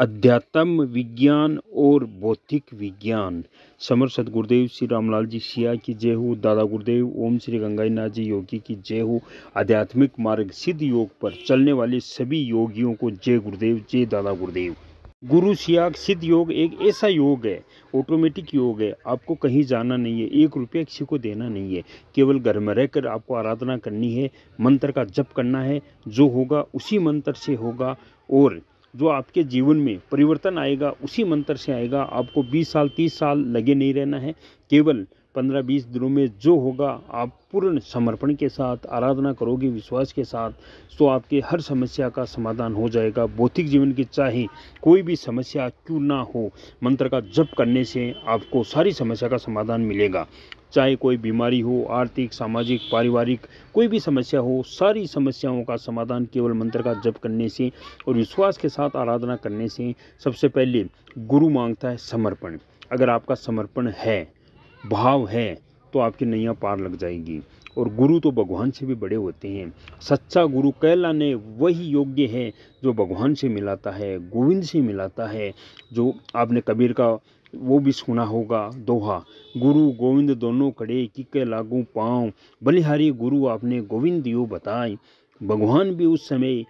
अध्यात्म विज्ञान और भौतिक विज्ञान। समर सदगुरुदेव श्री रामलाल जी सिया की जय हो। दादा गुरुदेव ओम श्री गंगाईनाथ जी योगी की जय हो। आध्यात्मिक मार्ग सिद्ध योग पर चलने वाले सभी योगियों को जय गुरुदेव, जय दादा गुरुदेव। गुरु सियाग सिद्ध योग एक ऐसा योग है, ऑटोमेटिक योग है। आपको कहीं जाना नहीं है, 1 रुपया किसी को देना नहीं है, केवल घर में रहकर आपको आराधना करनी है, मंत्र का जप करना है। जो होगा उसी मंत्र से होगा और जो आपके जीवन में परिवर्तन आएगा उसी मंत्र से आएगा। आपको 20 साल 30 साल लगे नहीं रहना है, केवल 15-20 दिनों में जो होगा आप पूर्ण समर्पण के साथ आराधना करोगे, विश्वास के साथ, तो आपके हर समस्या का समाधान हो जाएगा। भौतिक जीवन की चाहे कोई भी समस्या क्यों ना हो, मंत्र का जप करने से आपको सारी समस्या का समाधान मिलेगा। चाहे कोई बीमारी हो, आर्थिक, सामाजिक, पारिवारिक, कोई भी समस्या हो, सारी समस्याओं का समाधान केवल मंत्र का जप करने से और विश्वास के साथ आराधना करने से। सबसे पहले गुरु मांगता है समर्पण। अगर आपका समर्पण है, भाव है, तो आपकी नैया पार लग जाएगी। और गुरु तो भगवान से भी बड़े होते हैं। सच्चा गुरु कहलाने वही योग्य है जो भगवान से मिलाता है, गोविंद से मिलाता है। जो आपने कबीर का वो भी सुना होगा दोहा, गुरु गोविंद दोनों खड़े, किके लागू पाँव, बलिहारी गुरु आपने गोविंद दियो बताए। भगवान भी उस समय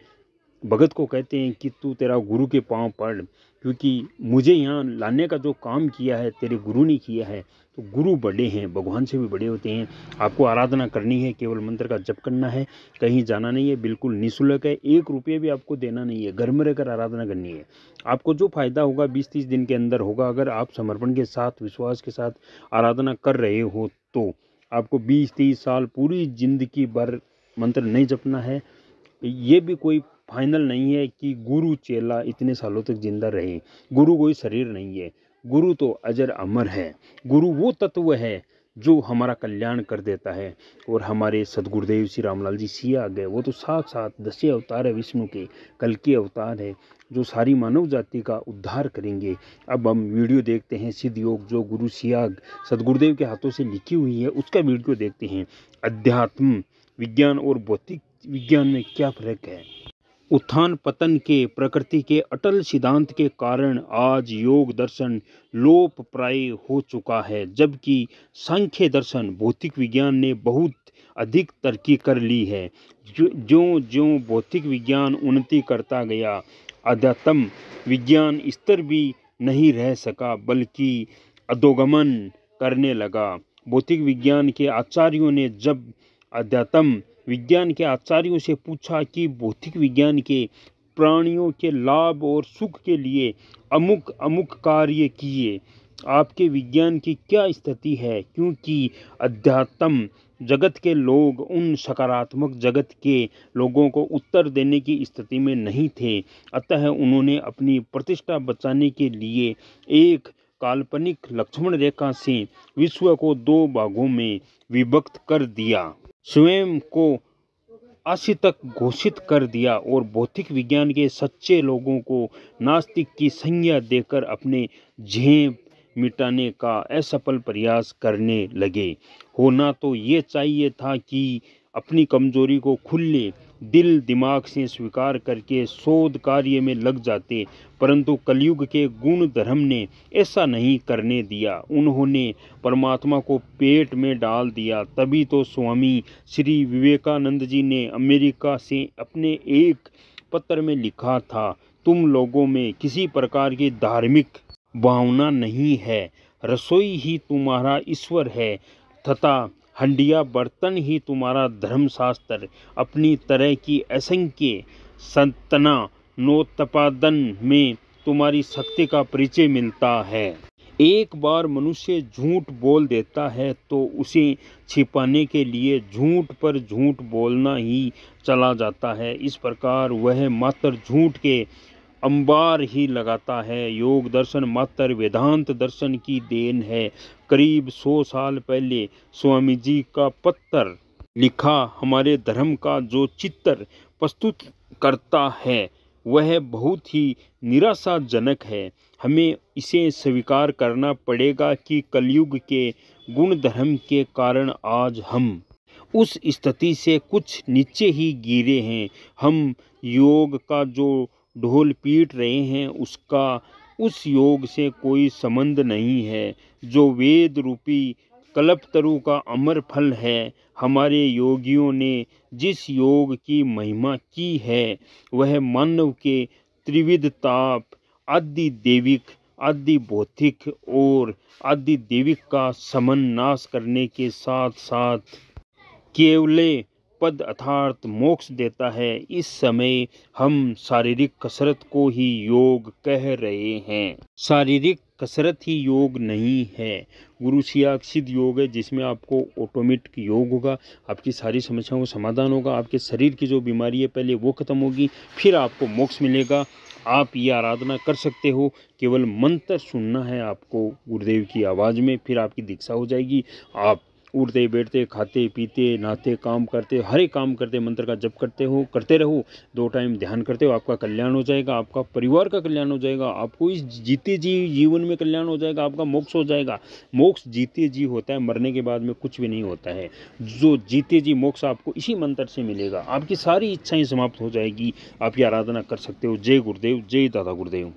भगत को कहते हैं कि तू तेरा गुरु के पांव पड़, क्योंकि मुझे यहाँ लाने का जो काम किया है तेरे गुरु ने किया है। तो गुरु बड़े हैं, भगवान से भी बड़े होते हैं। आपको आराधना करनी है, केवल मंत्र का जप करना है, कहीं जाना नहीं है, बिल्कुल निःशुल्क है, 1 रुपये भी आपको देना नहीं है, घर में रहकर आराधना करनी है। आपको जो फायदा होगा 20-30 दिन के अंदर होगा। अगर आप समर्पण के साथ, विश्वास के साथ आराधना कर रहे हो तो आपको 20-30 साल, पूरी जिंदगी भर मंत्र नहीं जपना है। ये भी कोई फाइनल नहीं है कि गुरु चेला इतने सालों तक जिंदा रहे। गुरु कोई शरीर नहीं है, गुरु तो अजर अमर है। गुरु वो तत्व है जो हमारा कल्याण कर देता है। और हमारे सदगुरुदेव श्री रामलाल जी सिया आ गए, वो तो साक्षात 10 अवतार है, विष्णु के कल के अवतार है, जो सारी मानव जाति का उद्धार करेंगे। अब हम वीडियो देखते हैं सिद्ध योग जो गुरु सियाग सदगुरुदेव के हाथों से लिखी हुई है, उसका वीडियो देखते हैं। अध्यात्म विज्ञान और भौतिक विज्ञान में क्या फर्क है। उत्थान पतन के प्रकृति के अटल सिद्धांत के कारण आज योग दर्शन लोप प्राय हो चुका है, जबकि सांख्य दर्शन भौतिक विज्ञान ने बहुत अधिक तरक्की कर ली है। ज्यों ज्यों भौतिक विज्ञान उन्नति करता गया, अध्यात्म विज्ञान स्तर भी नहीं रह सका, बल्कि अधोगमन करने लगा। भौतिक विज्ञान के आचार्यों ने जब अध्यात्म विज्ञान के आचार्यों से पूछा कि भौतिक विज्ञान के प्राणियों के लाभ और सुख के लिए अमुक अमुक कार्य किए, आपके विज्ञान की क्या स्थिति है, क्योंकि अध्यात्म जगत के लोग उन सकारात्मक जगत के लोगों को उत्तर देने की स्थिति में नहीं थे। अतः उन्होंने अपनी प्रतिष्ठा बचाने के लिए एक काल्पनिक लक्ष्मण रेखा से विश्व को 2 भागों में विभक्त कर दिया, स्वयं को असितक घोषित कर दिया और भौतिक विज्ञान के सच्चे लोगों को नास्तिक की संज्ञा देकर अपने झेप मिटाने का असफल प्रयास करने लगे। होना तो ये चाहिए था कि अपनी कमजोरी को खुले दिल दिमाग से स्वीकार करके शोध कार्य में लग जाते, परंतु कलयुग के गुण धर्म ने ऐसा नहीं करने दिया। उन्होंने परमात्मा को पेट में डाल दिया। तभी तो स्वामी श्री विवेकानंद जी ने अमेरिका से अपने एक पत्र में लिखा था, तुम लोगों में किसी प्रकार की धार्मिक भावना नहीं है, रसोई ही तुम्हारा ईश्वर है तथा हंडिया बर्तन ही तुम्हारा धर्मशास्त्र। अपनी तरह की असंख्य संतना नोत्पादन में तुम्हारी शक्ति का परिचय मिलता है। एक बार मनुष्य झूठ बोल देता है तो उसे छिपाने के लिए झूठ पर झूठ बोलना ही चला जाता है। इस प्रकार वह मात्र झूठ के अंबार ही लगाता है। योग दर्शन मात्र वेदांत दर्शन की देन है। करीब 100 साल पहले स्वामी जी का पत्र लिखा हमारे धर्म का जो चित्र प्रस्तुत करता है वह बहुत ही निराशाजनक है। हमें इसे स्वीकार करना पड़ेगा कि कलयुग के गुण धर्म के कारण आज हम उस स्थिति से कुछ नीचे ही गिरे हैं। हम योग का जो ढोल पीट रहे हैं उसका उस योग से कोई संबंध नहीं है। जो वेद रूपी कल्पतरु का अमर फल है, हमारे योगियों ने जिस योग की महिमा की है वह मानव के त्रिविध ताप, आदि देविक, आदि भौतिक और आदि देविक का समन नाश करने के साथ साथ केवले पद अर्थात मोक्ष देता है। इस समय हम शारीरिक कसरत को ही योग कह रहे हैं। शारीरिक कसरत ही योग नहीं है। गुरु सिद्ध योग है जिसमें आपको ऑटोमेटिक योग होगा, आपकी सारी समस्याओं का समाधान होगा, आपके शरीर की जो बीमारी है पहले वो खत्म होगी, फिर आपको मोक्ष मिलेगा। आप ये आराधना कर सकते हो, केवल मंत्र सुनना है आपको गुरुदेव की आवाज़ में, फिर आपकी दीक्षा हो जाएगी। आप उठते बैठते खाते पीते नहाते काम करते हर एक काम करते मंत्र का जप करते रहो, 2 टाइम ध्यान करते हो, आपका कल्याण हो जाएगा, आपका परिवार का कल्याण हो जाएगा, आपको इस जीते जी जीवन में कल्याण हो जाएगा, आपका मोक्ष हो जाएगा। मोक्ष जीते जी होता है, मरने के बाद में कुछ भी नहीं होता है। जो जीते जी मोक्ष आपको इसी मंत्र से मिलेगा, आपकी सारी इच्छाएं समाप्त हो जाएगी। आप ये आराधना कर सकते हो। जय गुरुदेव, जय दादा गुरुदेव।